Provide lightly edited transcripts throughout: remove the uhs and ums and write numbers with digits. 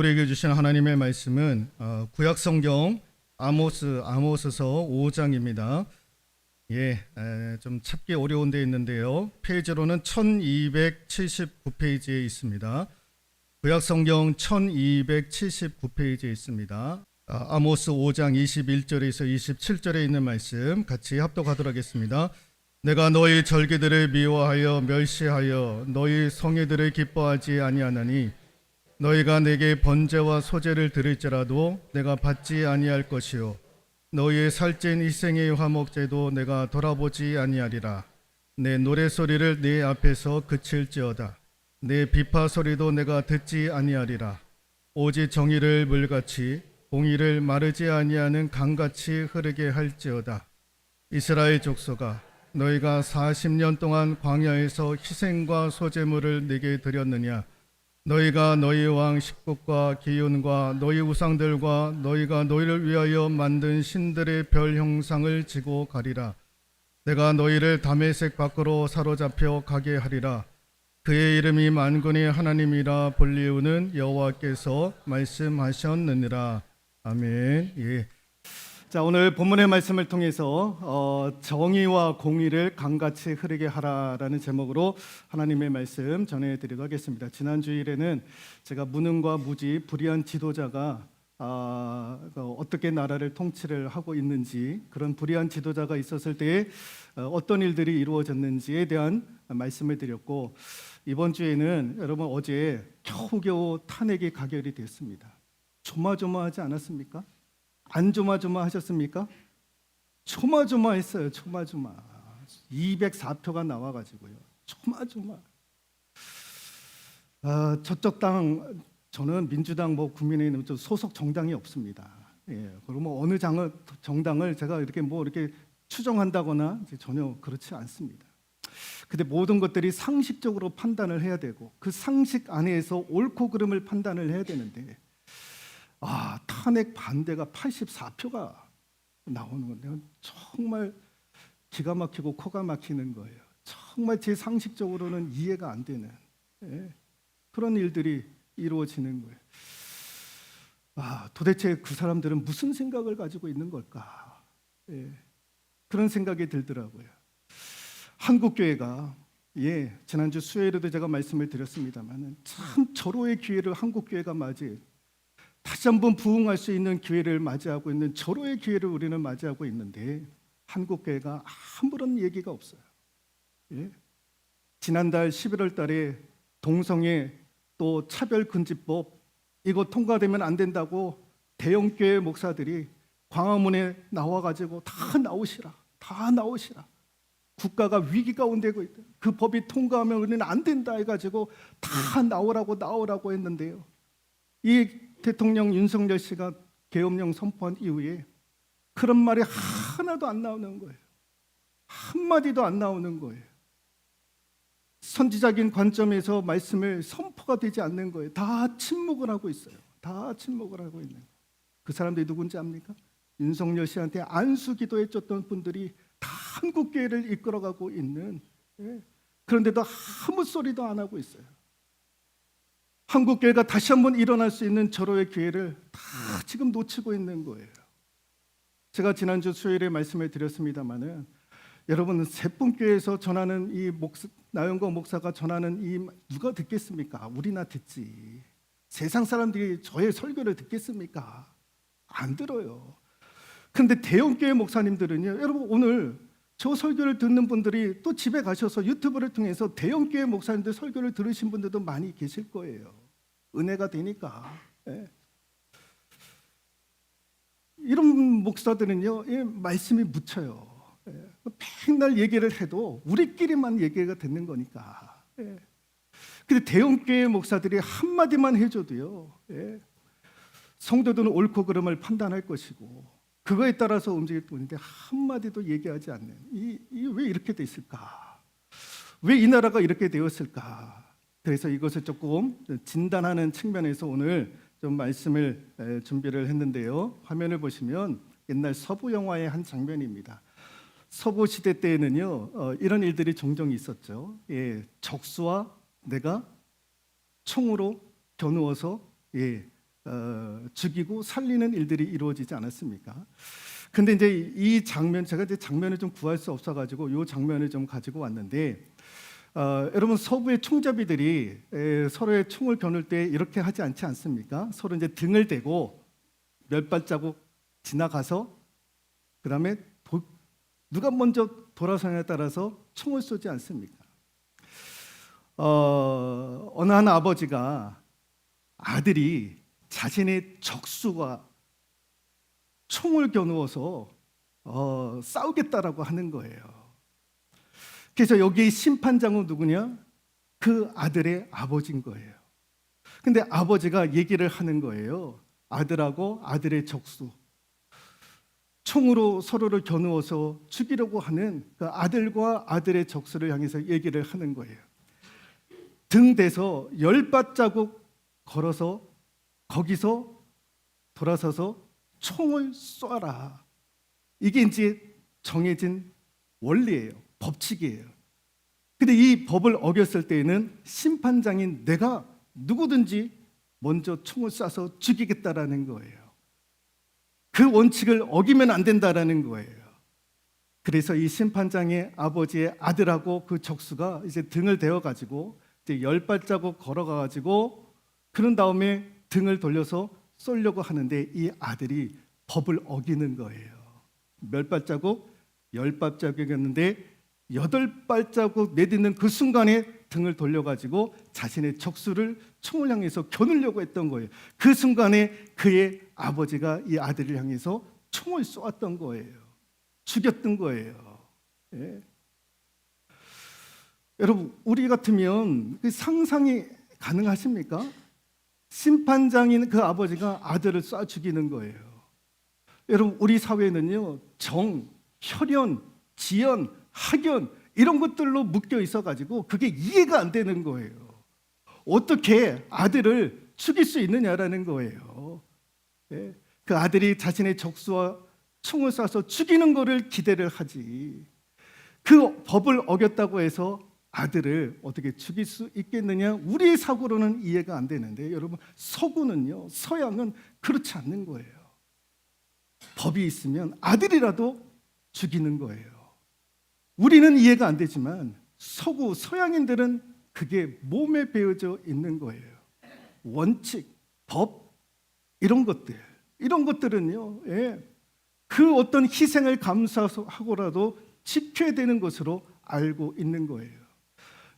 우리에게 주신 하나님의 말씀은 구약 성경 아모스서 5장입니다. 좀 찾기 어려운 데 있는데요. 페이지로는 1279페이지에 있습니다. 구약 성경 1279페이지에 있습니다. 아모스 5장 21절에서 27절에 있는 말씀 같이 합독하도록 하겠습니다. 내가 너희 절기들을 미워하여 멸시하여 너희 성회들을 기뻐하지 아니하나니 너희가 내게 번제와 소제를 드릴지라도 내가 받지 아니할 것이요 너희의 살찐 희생의 화목제도 내가 돌아보지 아니하리라. 내 노래소리를 네 앞에서 그칠지어다. 내 비파 소리도 내가 듣지 아니하리라. 오직 정의를 물같이 공의를 마르지 아니하는 강같이 흐르게 할지어다. 이스라엘 족속아, 너희가 40년 동안 광야에서 희생과 소제물을 내게 드렸느냐? 너희가 너희 왕 식국과 기운과 너희 우상들과 너희가 너희를 위하여 만든 신들의 별 형상을 지고 가리라. 내가 너희를 다메섹 밖으로 사로잡혀 가게 하리라. 그의 이름이 만군의 하나님이라 불리우는 여호와께서 말씀하셨느니라. 아멘. 자, 오늘 본문의 말씀을 통해서 정의와 공의를 강같이 흐르게 하라라는 제목으로 하나님의 말씀 전해드리도록 하겠습니다. 지난 주일에는 제가 무능과 무지, 불의한 지도자가 어떻게 나라를 통치를 하고 있는지, 그런 불의한 지도자가 있었을 때에 어떤 일들이 이루어졌는지에 대한 말씀을 드렸고, 이번 주에는 여러분 어제 겨우겨우 탄핵이 가결이 됐습니다. 조마조마하지 않았습니까? 안 조마조마하셨습니까? 조마조마했어요. 조마조마. 204표가 나와가지고요. 조마조마. 저쪽 당, 저는 민주당, 국민의힘 소속 정당이 없습니다. 그러면 어느 정당을 제가 이렇게 추정한다거나 전혀 그렇지 않습니다. 근데 모든 것들이 상식적으로 판단을 해야 되고 그 상식 안에서 옳고 그름을 판단을 해야 되는데 탄핵 반대가 84표가 나오는 건데 정말 기가 막히고 코가 막히는 거예요. 정말 제 상식적으로는 이해가 안 되는 그런 일들이 이루어지는 거예요. 도대체 그 사람들은 무슨 생각을 가지고 있는 걸까? 그런 생각이 들더라고요. 한국교회가 지난주 수요일에도 제가 말씀을 드렸습니다만 참 절호의 기회를 한국교회가 맞이해요. 다시 한번 부흥할 수 있는 기회를 맞이하고 있는 절호의 기회를 우리는 맞이하고 있는데 한국교회가 아무런 얘기가 없어요. 지난달 11월 달에 동성애 또 차별금지법 이거 통과되면 안 된다고 대형교회 목사들이 광화문에 나와가지고 다 나오시라. 국가가 위기 가운데 있다. 그 법이 통과하면 우리는 안 된다 해가지고 다 나오라고 했는데요. 이 대통령 윤석열 씨가 계엄령 선포한 이후에 그런 말이 하나도 안 나오는 거예요. 한마디도 안 나오는 거예요. 선지자적인 관점에서 말씀을 선포가 되지 않는 거예요. 다 침묵을 하고 있어요. 다 침묵을 하고 있는 거예요. 그 사람들이 누군지 압니까? 윤석열 씨한테 안수 기도해 줬던 분들이 다 한국교회를 이끌어가고 있는, 그런데도 아무 소리도 안 하고 있어요. 한국교회가 다시 한번 일어날 수 있는 절호의 기회를 다 지금 놓치고 있는 거예요. 제가 지난주 수요일에 말씀을 드렸습니다마는 여러분 세분교회에서 전하는 이 나영거 목사가 전하는 이 누가 듣겠습니까? 우리나 듣지. 세상 사람들이 저의 설교를 듣겠습니까? 안 들어요. 그런데 대형교회 목사님들은요, 여러분 오늘 저 설교를 듣는 분들이 또 집에 가셔서 유튜브를 통해서 대형교회 목사님들 설교를 들으신 분들도 많이 계실 거예요. 은혜가 되니까. 이런 목사들은요, 말씀이 묻혀요. 맨날 얘기를 해도 우리끼리만 얘기가 되는 거니까. 근데 대형교회 목사들이 한마디만 해줘도요, 성도들은 옳고 그름을 판단할 것이고 그거에 따라서 움직일 뿐인데 한마디도 얘기하지 않는 왜 이렇게 됐을까? 왜 이 나라가 이렇게 되었을까? 그래서 이것을 조금 진단하는 측면에서 오늘 좀 말씀을 준비를 했는데요. 화면을 보시면 옛날 서부 영화의 한 장면입니다. 서부 시대 때에는요, 이런 일들이 종종 있었죠. 적수와 내가 총으로 겨누어서 죽이고 살리는 일들이 이루어지지 않았습니까? 근데 이제 이 장면, 제가 이제 장면을 좀 구할 수 없어가지고 이 장면을 좀 가지고 왔는데, 여러분 서부의 총잡이들이 서로의 총을 겨눌 때 이렇게 하지 않지 않습니까? 서로 이제 등을 대고 몇 발자국 지나가서 그 다음에 누가 먼저 돌아서냐에 따라서 총을 쏘지 않습니까? 어느 한 아버지가 아들이 자신의 적수가 총을 겨누어서 싸우겠다라고 하는 거예요. 그래서 여기 심판장은 누구냐? 그 아들의 아버지인 거예요. 근데 아버지가 얘기를 하는 거예요. 아들하고 아들의 적수, 총으로 서로를 겨누어서 죽이려고 하는 그 아들과 아들의 적수를 향해서 얘기를 하는 거예요. 등 대서 10발자국 걸어서 거기서 돌아서서 총을 쏴라. 이게 이제 정해진 원리예요. 법칙이에요. 근데 이 법을 어겼을 때에는 심판장인 내가 누구든지 먼저 총을 쏴서 죽이겠다라는 거예요. 그 원칙을 어기면 안 된다라는 거예요. 그래서 이 심판장의 아버지의 아들하고 그 적수가 이제 등을 대어가지고 이제 10발자국 걸어가가지고 그런 다음에 등을 돌려서 쏘려고 하는데 이 아들이 법을 어기는 거예요. 몇 발자국? 10발자국이었는데 8발자국 내딛는 그 순간에 등을 돌려가지고 자신의 적수를 총을 향해서 겨누려고 했던 거예요. 그 순간에 그의 아버지가 이 아들을 향해서 총을 쏘았던 거예요. 죽였던 거예요. 예. 여러분, 우리 같으면 그 상상이 가능하십니까? 심판장인 그 아버지가 아들을 쏴 죽이는 거예요. 여러분, 우리 사회는요, 정, 혈연, 지연, 학연 이런 것들로 묶여 있어가지고 그게 이해가 안 되는 거예요. 어떻게 아들을 죽일 수 있느냐라는 거예요. 예? 그 아들이 자신의 적수와 총을 쏴서 죽이는 거를 기대를 하지. 그 법을 어겼다고 해서 아들을 어떻게 죽일 수 있겠느냐? 우리의 사고로는 이해가 안 되는데 여러분, 서구는요, 서양은 그렇지 않는 거예요. 법이 있으면 아들이라도 죽이는 거예요. 우리는 이해가 안 되지만 서구 서양인들은 그게 몸에 배어져 있는 거예요. 원칙, 법 이런 것들은요, 예, 그 어떤 희생을 감수하고라도 지켜야 되는 것으로 알고 있는 거예요.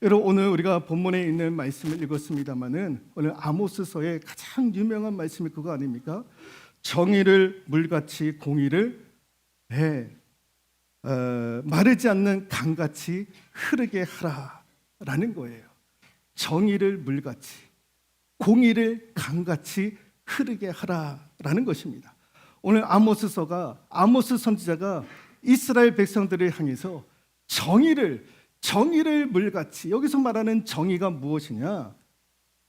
여러분, 오늘 우리가 본문에 있는 말씀을 읽었습니다마는 오늘 아모스서의 가장 유명한 말씀이 그거 아닙니까? 정의를 물같이 공의를 마르지 않는 강같이 흐르게 하라라는 거예요. 정의를 물같이, 공의를 강같이 흐르게 하라라는 것입니다. 오늘 아모스서가, 아모스 선지자가 이스라엘 백성들을 향해서 정의를 물같이, 여기서 말하는 정의가 무엇이냐?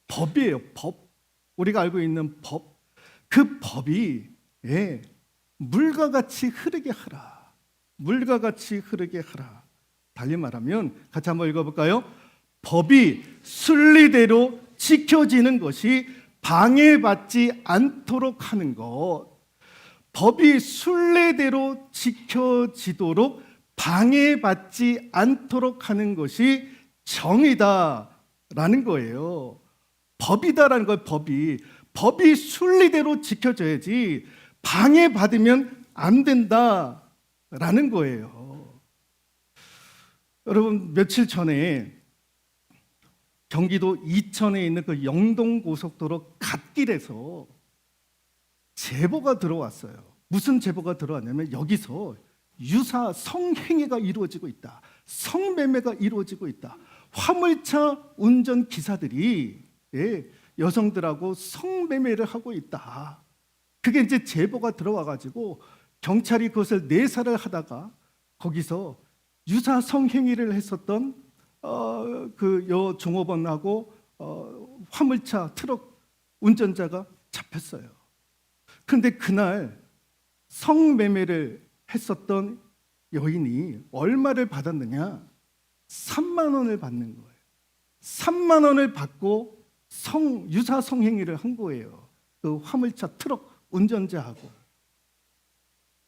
법이에요. 법. 우리가 알고 있는 법. 그 법이 물과 같이 흐르게 하라. 물과 같이 흐르게 하라. 달리 말하면 같이 한번 읽어볼까요? 법이 순리대로 지켜지는 것이 방해받지 않도록 하는 것. 법이 순례대로 지켜지도록 방해받지 않도록 하는 것이 정의다라는 거예요. 법이다라는 거예요. 법이 순리대로 지켜져야지 방해받으면 안 된다라는 거예요. 여러분, 며칠 전에 경기도 이천에 있는 그 영동고속도로 갓길에서 제보가 들어왔어요. 무슨 제보가 들어왔냐면 여기서 유사 성행위가 이루어지고 있다. 성매매가 이루어지고 있다. 화물차 운전기사들이 여성들하고 성매매를 하고 있다. 그게 이제 제보가 들어와가지고 경찰이 그것을 내사를 하다가 거기서 유사 성행위를 했었던 그 여 종업원하고 화물차 트럭 운전자가 잡혔어요. 그런데 그날 성매매를 했었던 여인이 얼마를 받았느냐? 3만 원을 받는 거예요. 3만 원을 받고 유사 성행위를 한 거예요. 그 화물차 트럭 운전자하고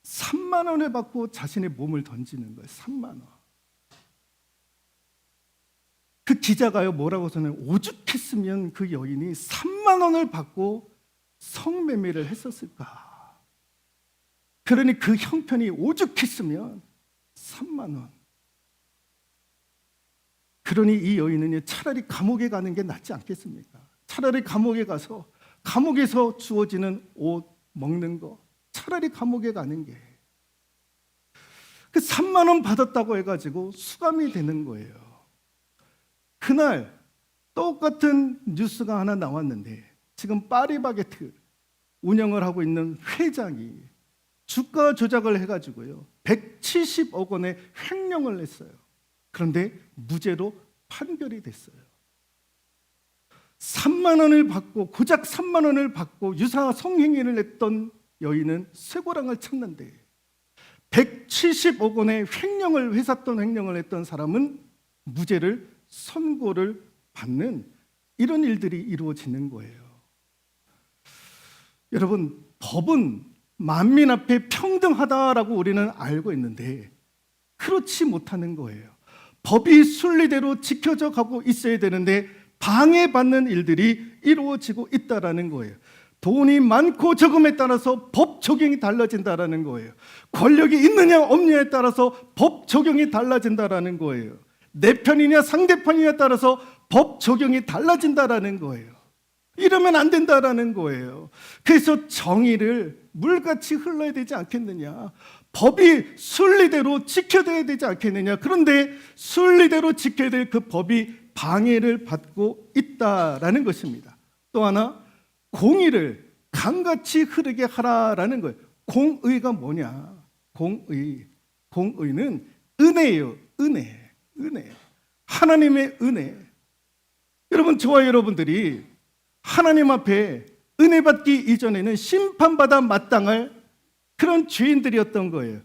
3만 원을 받고 자신의 몸을 던지는 거예요. 3만 원. 그 기자가요 뭐라고 써요? 오죽했으면 그 여인이 3만 원을 받고 성매매를 했었을까. 그러니 그 형편이 오죽했으면 3만 원. 그러니 이 여인은 차라리 감옥에 가는 게 낫지 않겠습니까? 차라리 감옥에 가서 감옥에서 주어지는 옷, 먹는 거, 차라리 감옥에 가는 게. 그 3만 원 받았다고 해가지고 수감이 되는 거예요. 그날 똑같은 뉴스가 하나 나왔는데 지금 파리바게트 운영을 하고 있는 회장이 주가 조작을 해가지고요 170억 원의 횡령을 냈어요. 그런데 무죄로 판결이 됐어요. 3만 원을 받고 고작 3만 원을 받고 유사 성행위를 했던 여인은 쇠고랑을 쳤는데 170억 원의 횡령을 회샀던 횡령을 했던 사람은 무죄를 선고를 받는 이런 일들이 이루어지는 거예요. 여러분, 법은 만민 앞에 평등하다라고 우리는 알고 있는데 그렇지 못하는 거예요. 법이 순리대로 지켜져 가고 있어야 되는데 방해받는 일들이 이루어지고 있다라는 거예요. 돈이 많고 적음에 따라서 법 적용이 달라진다라는 거예요. 권력이 있느냐 없느냐에 따라서 법 적용이 달라진다라는 거예요. 내 편이냐 상대편이냐에 따라서 법 적용이 달라진다라는 거예요. 이러면 안 된다라는 거예요. 그래서 정의를 물같이 흘러야 되지 않겠느냐. 법이 순리대로 지켜져야 되지 않겠느냐. 그런데 순리대로 지켜야 될 그 법이 방해를 받고 있다라는 것입니다. 또 하나, 공의를 강같이 흐르게 하라라는 거예요. 공의가 뭐냐? 공의는 은혜예요. 은혜. 하나님의 은혜. 여러분, 저와 여러분들이 하나님 앞에 은혜 받기 이전에는 심판받아 마땅할 그런 죄인들이었던 거예요.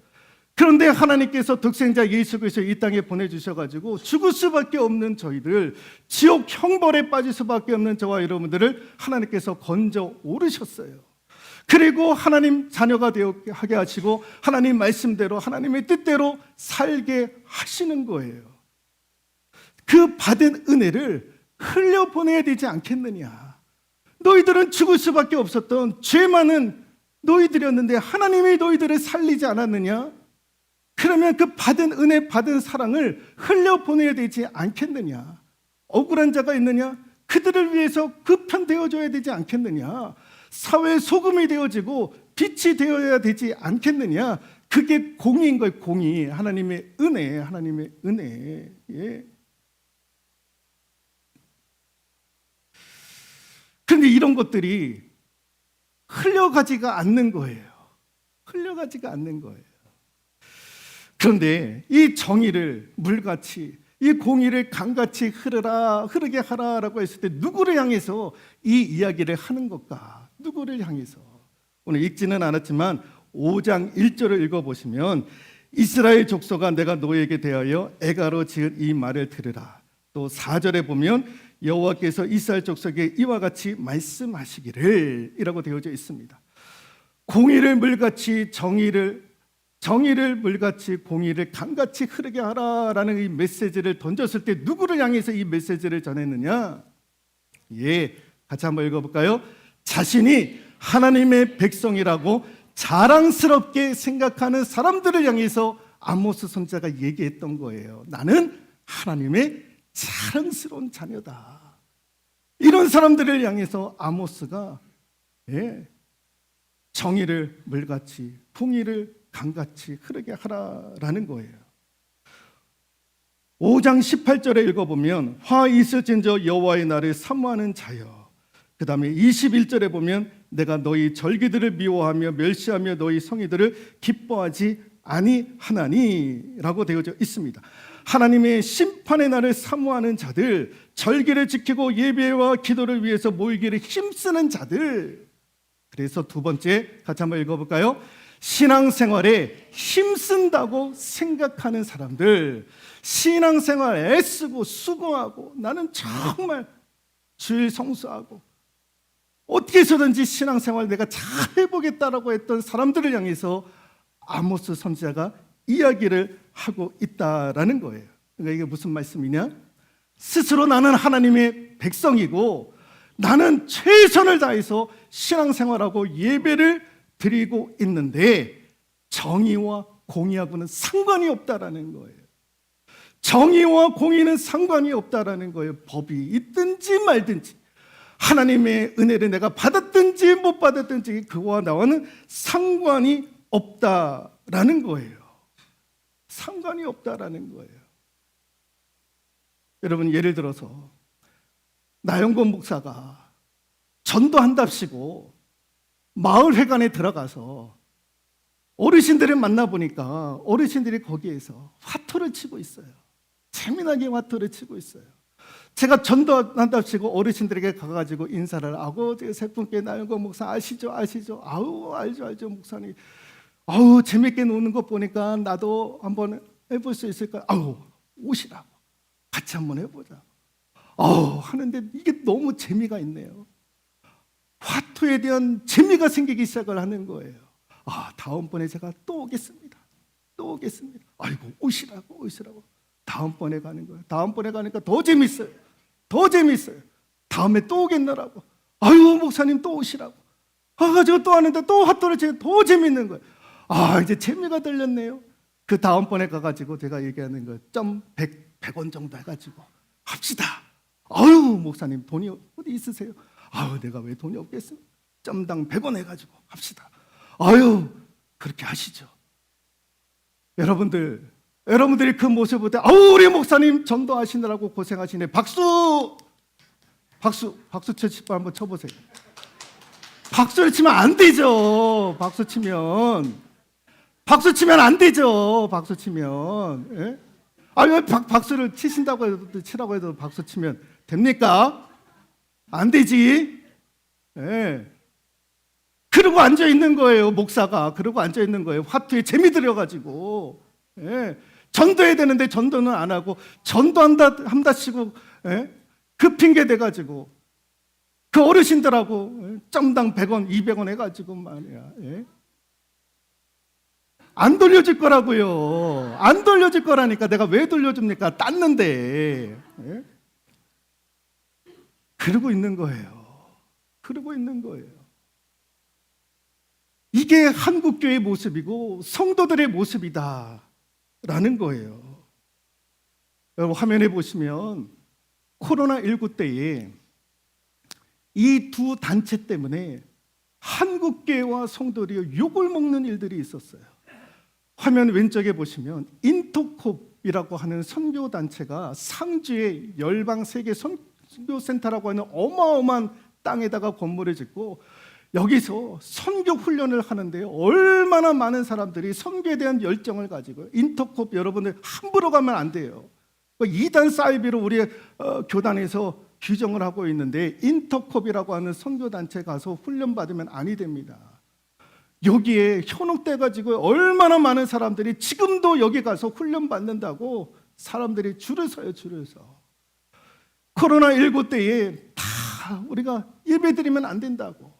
그런데 하나님께서 독생자 예수 그리스도 이 땅에 보내주셔가지고 죽을 수밖에 없는 저희들, 지옥 형벌에 빠질 수밖에 없는 저와 여러분들을 하나님께서 건져 오르셨어요. 그리고 하나님 자녀가 되게 하시고 하나님 말씀대로 하나님의 뜻대로 살게 하시는 거예요. 그 받은 은혜를 흘려보내야 되지 않겠느냐. 너희들은 죽을 수밖에 없었던 죄 많은 너희들이었는데 하나님이 너희들을 살리지 않았느냐? 그러면 그 받은 은혜, 받은 사랑을 흘려보내야 되지 않겠느냐? 억울한 자가 있느냐? 그들을 위해서 그 편 되어줘야 되지 않겠느냐? 사회의 소금이 되어지고 빛이 되어야 되지 않겠느냐? 그게 공의인 거예요. 공의. 하나님의 은혜, 하나님의 은혜. 예. 그런데 이런 것들이 흘려가지가 않는 거예요. 흘려가지가 않는 거예요. 그런데 이 정의를 물같이, 이 공의를 강같이 흐르게 하라라고 했을 때 누구를 향해서 이 이야기를 하는 것까? 누구를 향해서? 오늘 읽지는 않았지만 5장 1절을 읽어보시면 이스라엘 족속아 내가 너에게 대하여 애가로 지은 이 말을 들으라. 또 4절에 보면 여호와께서 이스라엘 족속에 이와 같이 말씀하시기를 이라고 되어져 있습니다. 공의를 물같이 정의를 물같이 공의를 강같이 흐르게 하라라는 이 메시지를 던졌을 때 누구를 향해서 이 메시지를 전했느냐? 예, 같이 한번 읽어볼까요? 자신이 하나님의 백성이라고 자랑스럽게 생각하는 사람들을 향해서 아모스 선지자가 얘기했던 거예요. 나는 하나님의 자랑스러운 자녀다. 이런 사람들을 향해서 아모스가 정의를 물같이 공의를 강같이 흐르게 하라라는 거예요. 5장 18절에 읽어보면 화 있을진저 여호와의 날을 사모하는 자여. 그 다음에 21절에 보면 내가 너희 절기들을 미워하며 멸시하며 너희 성의들을 기뻐하지 아니하나니 라고 되어져 있습니다. 하나님의 심판의 날을 사모하는 자들, 절기를 지키고 예배와 기도를 위해서 모이기를 힘쓰는 자들. 그래서 두 번째 같이 한번 읽어볼까요? 신앙생활에 힘쓴다고 생각하는 사람들, 신앙생활 애쓰고 수고하고 나는 정말 주일 성수하고 어떻게 해서든지 신앙생활 내가 잘 해보겠다라고 했던 사람들을 향해서 아모스 선지자가 이야기를 하고 있다라는 거예요. 그러니까 이게 무슨 말씀이냐? 스스로 나는 하나님의 백성이고 나는 최선을 다해서 신앙생활하고 예배를 드리고 있는데 정의와 공의하고는 상관이 없다라는 거예요. 정의와 공의는 상관이 없다라는 거예요. 법이 있든지 말든지 하나님의 은혜를 내가 받았든지 못 받았든지 그와 나와는 상관이 없다라는 거예요. 상관이 없다라는 거예요. 여러분, 예를 들어서 나영권 목사가 전도한답시고 마을회관에 들어가서 어르신들을 만나보니까 어르신들이 거기에서 화투를 치고 있어요. 재미나게 화투를 치고 있어요. 제가 전도한답시고 어르신들에게 가가지고 인사를 하고 세 분께 나영권 목사 아시죠? 아우 알죠 목사님. 아우 재밌게 노는 거 보니까 나도 한번 해볼 수 있을까? 아우 오시라고 같이 한번 해보자. 하는데 이게 너무 재미가 있네요. 화투에 대한 재미가 생기기 시작을 하는 거예요. 다음번에 제가 또 오겠습니다. 아이고 오시라고. 다음번에 가는 거예요. 다음번에 가니까 더 재밌어요. 다음에 또 오겠나라고. 아유 목사님 또 오시라고. 제가 또 하는데 또 화투를 치고 더 재밌는 거예요. 이제 재미가 들렸네요. 그 다음번에 가가지고 제가 얘기하는 거 점 100원 정도 해가지고 합시다. 아유 목사님 돈이 어디 있으세요? 내가 왜 돈이 없겠습니까? 점당 100원 해가지고 합시다. 그렇게 하시죠. 여러분들이 그 모습을 볼 때 우리 목사님 전도하시느라고 고생하시네. 박수 치고 한번 쳐보세요. 박수를 치면 안 되죠. 박수 치면 안 되죠. 예? 왜 박수를 치신다고 해도 치라고 해도 박수 치면 됩니까? 안 되지. 예. 그러고 앉아 있는 거예요. 목사가 그러고 앉아 있는 거예요. 화투에 재미 들여가지고. 예. 전도해야 되는데 전도는 안 하고 전도한다시고 그 핑계 대가지고 그 어르신들하고 점당 100원, 200원 해가지고 말이야. 예? 안 돌려줄 거라고요. 안 돌려줄 거라니까. 내가 왜 돌려줍니까? 땄는데. 예? 그러고 있는 거예요. 이게 한국교회의 모습이고 성도들의 모습이다라는 거예요. 여러분 화면에 보시면 코로나19 때에 이 두 단체 때문에 한국교회와 성도들이 욕을 먹는 일들이 있었어요. 화면 왼쪽에 보시면 인터콥이라고 하는 선교단체가 상주에 열방세계 선교센터라고 하는 어마어마한 땅에다가 건물을 짓고 여기서 선교 훈련을 하는데요. 얼마나 많은 사람들이 선교에 대한 열정을 가지고 인터콥 여러분들 함부로 가면 안 돼요. 이단 사이비로 우리 교단에서 규정을 하고 있는데 인터콥이라고 하는 선교단체 가서 훈련 받으면 아니 됩니다. 여기에 현혹돼 가지고 얼마나 많은 사람들이 지금도 여기 가서 훈련 받는다고 사람들이 줄을 서요. 코로나19 때에 다 우리가 예배드리면 안 된다고,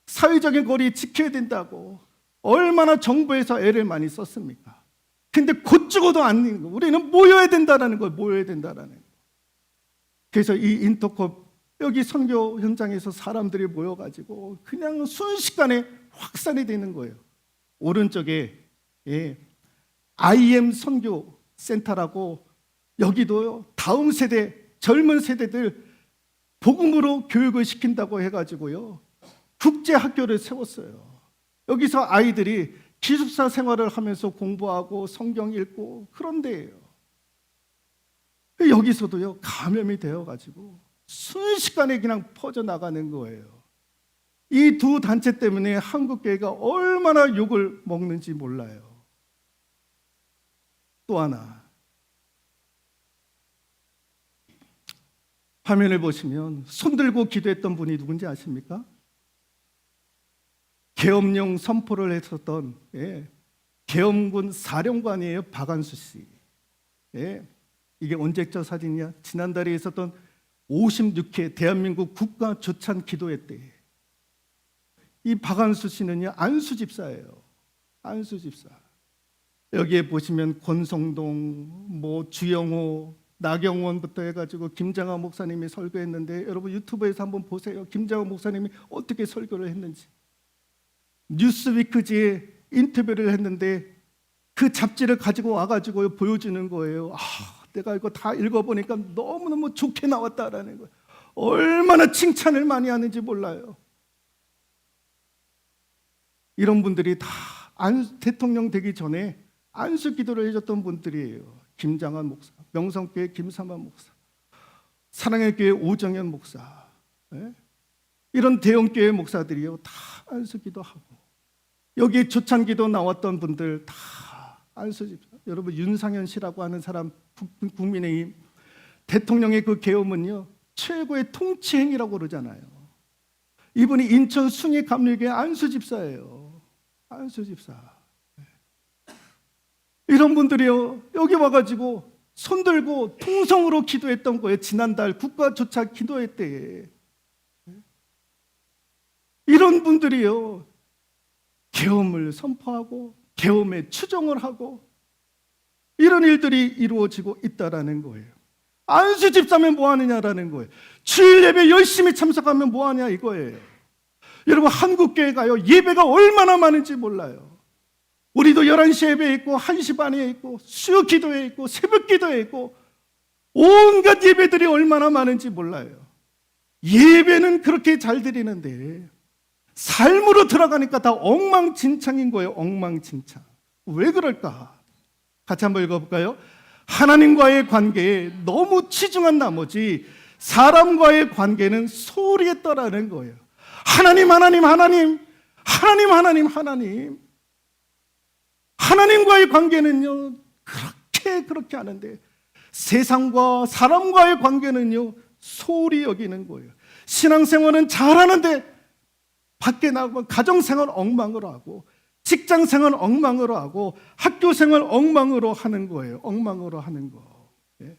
사회적인 거리 지켜야 된다고 얼마나 정부에서 애를 많이 썼습니까? 근데 곧 죽어도 안 되는 거. 우리는 모여야 된다라는 거예요. 그래서 이 인터콥 여기 선교 현장에서 사람들이 모여가지고 그냥 순식간에 확산이 되는 거예요. 오른쪽에 IM 선교 센터라고 여기도요. 다음 세대 젊은 세대들 복음으로 교육을 시킨다고 해가지고요. 국제 학교를 세웠어요. 여기서 아이들이 기숙사 생활을 하면서 공부하고 성경 읽고 그런 데예요. 여기서도요 감염이 되어가지고 순식간에 그냥 퍼져나가는 거예요. 이 두 단체 때문에 한국교회가 얼마나 욕을 먹는지 몰라요. 또 하나 화면을 보시면 손들고 기도했던 분이 누군지 아십니까? 계엄령 선포를 했었던 계엄군 사령관이에요. 박안수 씨. 이게 언제적 사진이냐? 지난달에 있었던 56회 대한민국 국가 조찬 기도회 때 이 박한수 씨는요, 안수 집사예요. 안수 집사. 여기에 보시면 권성동, 주영호, 나경원부터 해가지고 김장하 목사님이 설교했는데, 여러분 유튜브에서 한번 보세요. 김장하 목사님이 어떻게 설교를 했는지. 뉴스위크지에 인터뷰를 했는데 그 잡지를 가지고 와가지고 보여주는 거예요. 내가 이거 다 읽어보니까 너무너무 좋게 나왔다라는 거예요. 얼마나 칭찬을 많이 하는지 몰라요. 이런 분들이 다 대통령 되기 전에 안수 기도를 해줬던 분들이에요. 김장한 목사, 명성교회 김삼환 목사, 사랑의 교회 오정현 목사, 이런 대형교회 목사들이요, 다 안수 기도하고, 여기 조찬기도 나왔던 분들 다 안수 집사. 여러분 윤상현 씨라고 하는 사람, 국민의힘 대통령의 그 계엄은요, 최고의 통치행위라고 그러잖아요. 이분이 인천 숭례 감리교회 안수 집사예요. 안수 집사. 이런 분들이요, 여기 와가지고 손들고 통성으로 기도했던 거예요. 지난달 국가조차 기도회 때에. 이런 분들이요, 계엄을 선포하고 계엄에 추종을 하고 이런 일들이 이루어지고 있다라는 거예요. 안수 집사면 뭐 하느냐라는 거예요. 주일 예배 열심히 참석하면 뭐 하냐 이거예요. 여러분 한국교회 가요, 예배가 얼마나 많은지 몰라요. 우리도 11시 예배에 있고 1시 반에 있고 수요 기도에 있고 새벽 기도에 있고 온갖 예배들이 얼마나 많은지 몰라요. 예배는 그렇게 잘 드리는데 삶으로 들어가니까 다 엉망진창인 거예요. 엉망진창. 왜 그럴까? 같이 한번 읽어볼까요? 하나님과의 관계에 너무 치중한 나머지 사람과의 관계는 소홀히 했더라는 거예요. 하나님, 하나님, 하나님, 하나님, 하나님, 하나님. 하나님과의 관계는요, 그렇게 하는데 세상과 사람과의 관계는요, 소홀히 여기는 거예요. 신앙생활은 잘하는데 밖에 나가면 가정생활 엉망으로 하고 직장생활 엉망으로 하고 학교생활 엉망으로 하는 거예요. 엉망으로 하는 거. 예.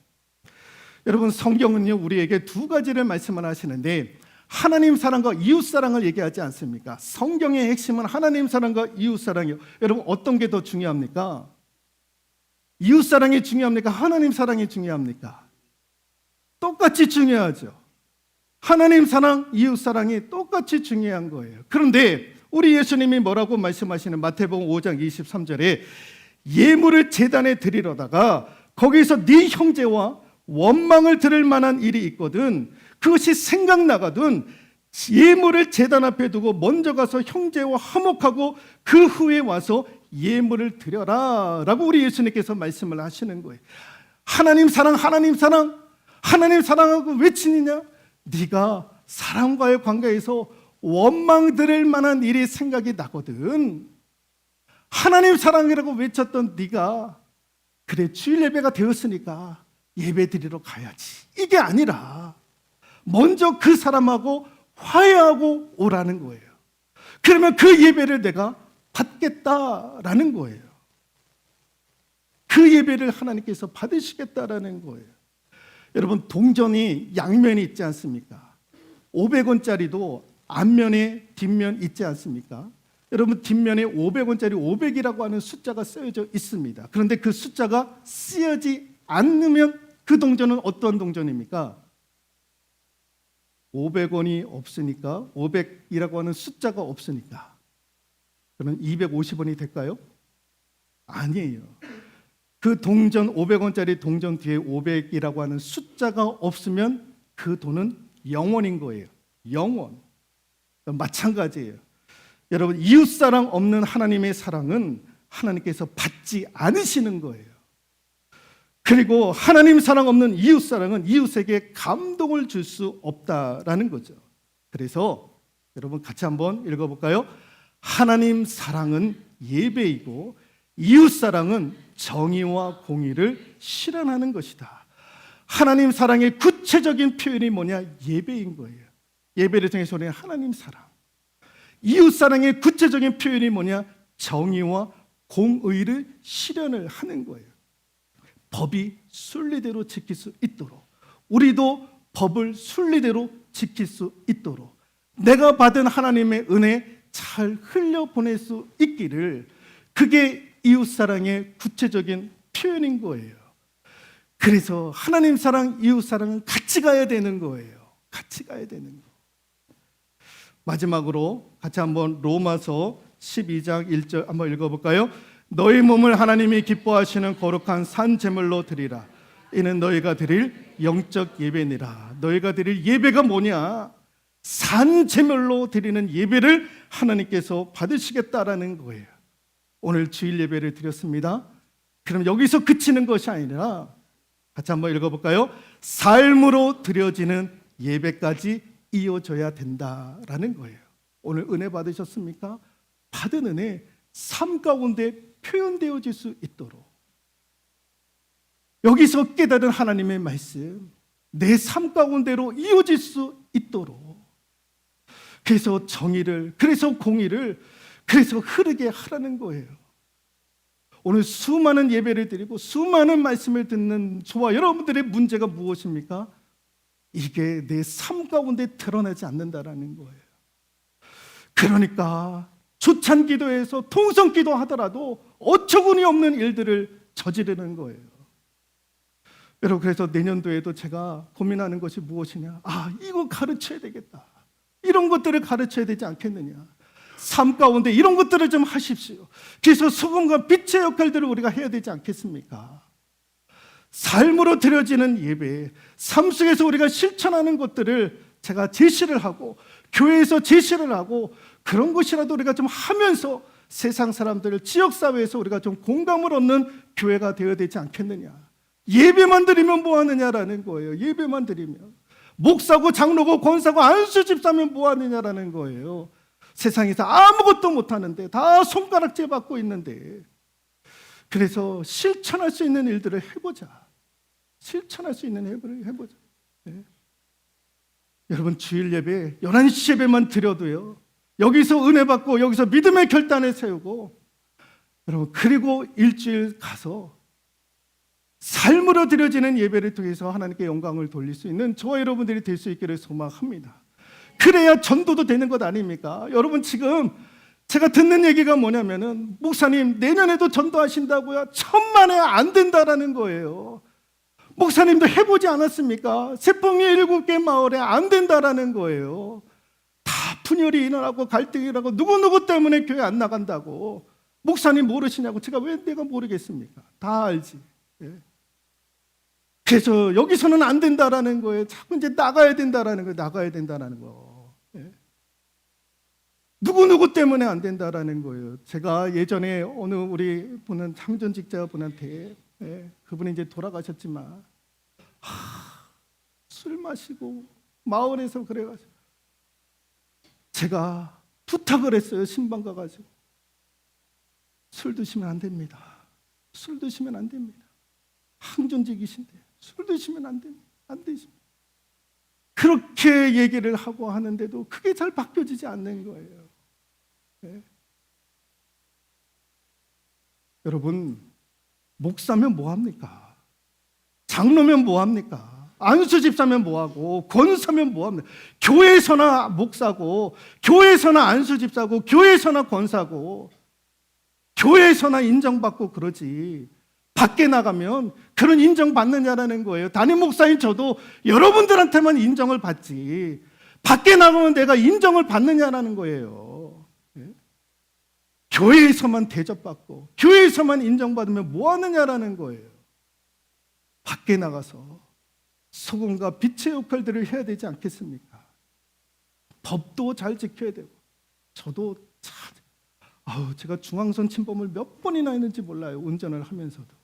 여러분 성경은요, 우리에게 두 가지를 말씀을 하시는데 하나님 사랑과 이웃 사랑을 얘기하지 않습니까? 성경의 핵심은 하나님 사랑과 이웃 사랑이요. 여러분 어떤 게 더 중요합니까? 이웃 사랑이 중요합니까? 하나님 사랑이 중요합니까? 똑같이 중요하죠. 하나님 사랑, 이웃 사랑이 똑같이 중요한 거예요. 그런데 우리 예수님이 뭐라고 말씀하시는 마태복음 5장 23절에 예물을 제단에 드리려다가 거기서 네 형제와 원망을 들을 만한 일이 있거든 그것이 생각나거든 예물을 제단 앞에 두고 먼저 가서 형제와 화목하고 그 후에 와서 예물을 드려라 라고 우리 예수님께서 말씀을 하시는 거예요. 하나님 사랑, 하나님 사랑, 하나님 사랑하고 왜 친이냐? 네가 사람과의 관계에서 원망 들을 만한 일이 생각이 나거든. 하나님 사랑이라고 외쳤던 네가 그래 주일 예배가 되었으니까 예배 드리러 가야지 이게 아니라 먼저 그 사람하고 화해하고 오라는 거예요. 그러면 그 예배를 내가 받겠다라는 거예요. 그 예배를 하나님께서 받으시겠다라는 거예요. 여러분 동전이 양면이 있지 않습니까? 500원짜리도 앞면에 뒷면 있지 않습니까? 여러분 뒷면에 500원짜리 500이라고 하는 숫자가 쓰여져 있습니다. 그런데 그 숫자가 쓰여지 않으면 그 동전은 어떤 동전입니까? 500원이 없으니까 500이라고 하는 숫자가 없으니까 그러면 250원이 될까요? 아니에요. 그 동전 500원짜리 동전 뒤에 500이라고 하는 숫자가 없으면 그 돈은 영원인 거예요. 영원. 마찬가지예요. 여러분 이웃사랑 없는 하나님의 사랑은 하나님께서 받지 않으시는 거예요. 그리고 하나님 사랑 없는 이웃사랑은 이웃에게 감동을 줄 수 없다라는 거죠. 그래서 여러분 같이 한번 읽어볼까요? 하나님 사랑은 예배이고 이웃사랑은 정의와 공의를 실현하는 것이다. 하나님 사랑의 구체적인 표현이 뭐냐? 예배인 거예요. 예배를 통해서 우리는 하나님 사랑. 이웃사랑의 구체적인 표현이 뭐냐? 정의와 공의를 실현을 하는 거예요. 법이 순리대로 지킬 수 있도록 우리도 법을 순리대로 지킬 수 있도록 내가 받은 하나님의 은혜 잘 흘려보낼 수 있기를, 그게 이웃사랑의 구체적인 표현인 거예요. 그래서 하나님 사랑, 이웃 사랑은 같이 가야 되는 거예요. 같이 가야 되는 거. 마지막으로 같이 한번 로마서 12장 1절 한번 읽어볼까요? 너희 몸을 하나님이 기뻐하시는 거룩한 산 제물로 드리라. 이는 너희가 드릴 영적 예배니라. 너희가 드릴 예배가 뭐냐? 산 제물로 드리는 예배를 하나님께서 받으시겠다라는 거예요. 오늘 주일 예배를 드렸습니다. 그럼 여기서 그치는 것이 아니라 같이 한번 읽어볼까요? 삶으로 드려지는 예배까지 이어져야 된다라는 거예요. 오늘 은혜 받으셨습니까? 받은 은혜 삶 가운데 표현되어질 수 있도록, 여기서 깨달은 하나님의 말씀 내 삶 가운데로 이어질 수 있도록, 그래서 정의를, 그래서 공의를, 그래서 흐르게 하라는 거예요. 오늘 수많은 예배를 드리고 수많은 말씀을 듣는 저와 여러분들의 문제가 무엇입니까? 이게 내 삶 가운데 드러나지 않는다라는 거예요. 그러니까 초찬 기도에서 통성 기도하더라도 어처구니 없는 일들을 저지르는 거예요. 여러분, 그래서 내년도에도 제가 고민하는 것이 무엇이냐? 이거 가르쳐야 되겠다. 이런 것들을 가르쳐야 되지 않겠느냐? 삶 가운데 이런 것들을 좀 하십시오. 그래서 소금과 빛의 역할들을 우리가 해야 되지 않겠습니까? 삶으로 드려지는 예배, 삶 속에서 우리가 실천하는 것들을 제가 제시를 하고, 교회에서 제시를 하고, 그런 것이라도 우리가 좀 하면서 세상 사람들을, 지역사회에서 우리가 좀 공감을 얻는 교회가 되어야 되지 않겠느냐? 예배만 드리면 뭐 하느냐라는 거예요. 예배만 드리면. 목사고 장로고 권사고 안수 집사면 뭐 하느냐라는 거예요. 세상에서 아무것도 못하는데, 다 손가락질 받고 있는데, 그래서 실천할 수 있는 일들을 해보자. 실천할 수 있는 예배를 해보자. 네. 여러분, 주일 예배 11시 예배만 드려도요, 여기서 은혜 받고 여기서 믿음의 결단을 세우고, 여러분, 그리고 일주일 가서 삶으로 드려지는 예배를 통해서 하나님께 영광을 돌릴 수 있는 저와 여러분들이 될 수 있기를 소망합니다. 그래야 전도도 되는 것 아닙니까? 여러분, 지금 제가 듣는 얘기가 뭐냐면은, 목사님 내년에도 전도하신다고요? 천만에 안 된다라는 거예요. 목사님도 해보지 않았습니까? 세풍리 7개 마을에 안 된다라는 거예요. 다 분열이 일어나고 갈등이 일어나고 누구누구 때문에 교회 안 나간다고. 목사님 모르시냐고. 제가 왜 내가 모르겠습니까? 다 알지. 예. 그래서 여기서는 안 된다라는 거예요. 자꾸 이제 나가야 된다라는 거예요. 나가야 된다라는 거. 예. 누구누구 때문에 안 된다라는 거예요. 제가 예전에 어느 우리 분은 참전직자분한테, 그분이 이제 돌아가셨지만, 술 마시고 마을에서 그래가지고 제가 부탁을 했어요. 신방 가가지고, 술 드시면 안 됩니다. 술 드시면 안 됩니다. 항전직이신데 술 드시면 안 됩니다. 안 되십니다. 그렇게 얘기를 하고 하는데도 그게 잘 바뀌어지지 않는 거예요. 네. 여러분, 목사면 뭐합니까? 장로면 뭐합니까? 안수집사면 뭐하고, 권사면 뭐합니까? 교회에서나 목사고, 교회에서나 안수집사고, 교회에서나 권사고, 교회에서나 인정받고 그러지, 밖에 나가면 그런 인정받느냐라는 거예요. 담임 목사인 저도 여러분들한테만 인정을 받지, 밖에 나가면 내가 인정을 받느냐라는 거예요. 교회에서만 대접받고 교회에서만 인정받으면 뭐 하느냐라는 거예요. 밖에 나가서 소금과 빛의 역할들을 해야 되지 않겠습니까? 법도 잘 지켜야 되고. 저도 제가 중앙선 침범을 몇 번이나 했는지 몰라요. 운전을 하면서도.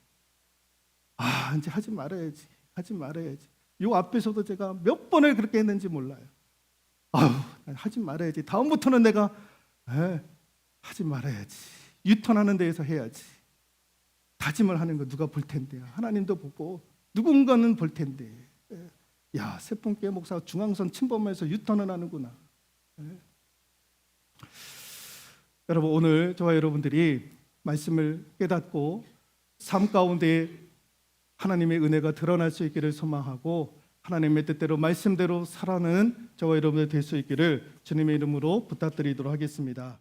이제 하지 말아야지. 하지 말아야지. 요 앞에서도 제가 몇 번을 그렇게 했는지 몰라요. 하지 말아야지. 다음부터는 내가 하지 말아야지. 유턴하는 데에서 해야지. 다짐을 하는 거 누가 볼 텐데요. 하나님도 보고 누군가는 볼 텐데. 야, 세풍교회 목사가 중앙선 침범해서 유턴을 하는구나. 여러분, 오늘 저와 여러분들이 말씀을 깨닫고 삶 가운데 하나님의 은혜가 드러날 수 있기를 소망하고, 하나님의 뜻대로 말씀대로 살아가는 저와 여러분들 될 수 있기를 주님의 이름으로 부탁드리도록 하겠습니다.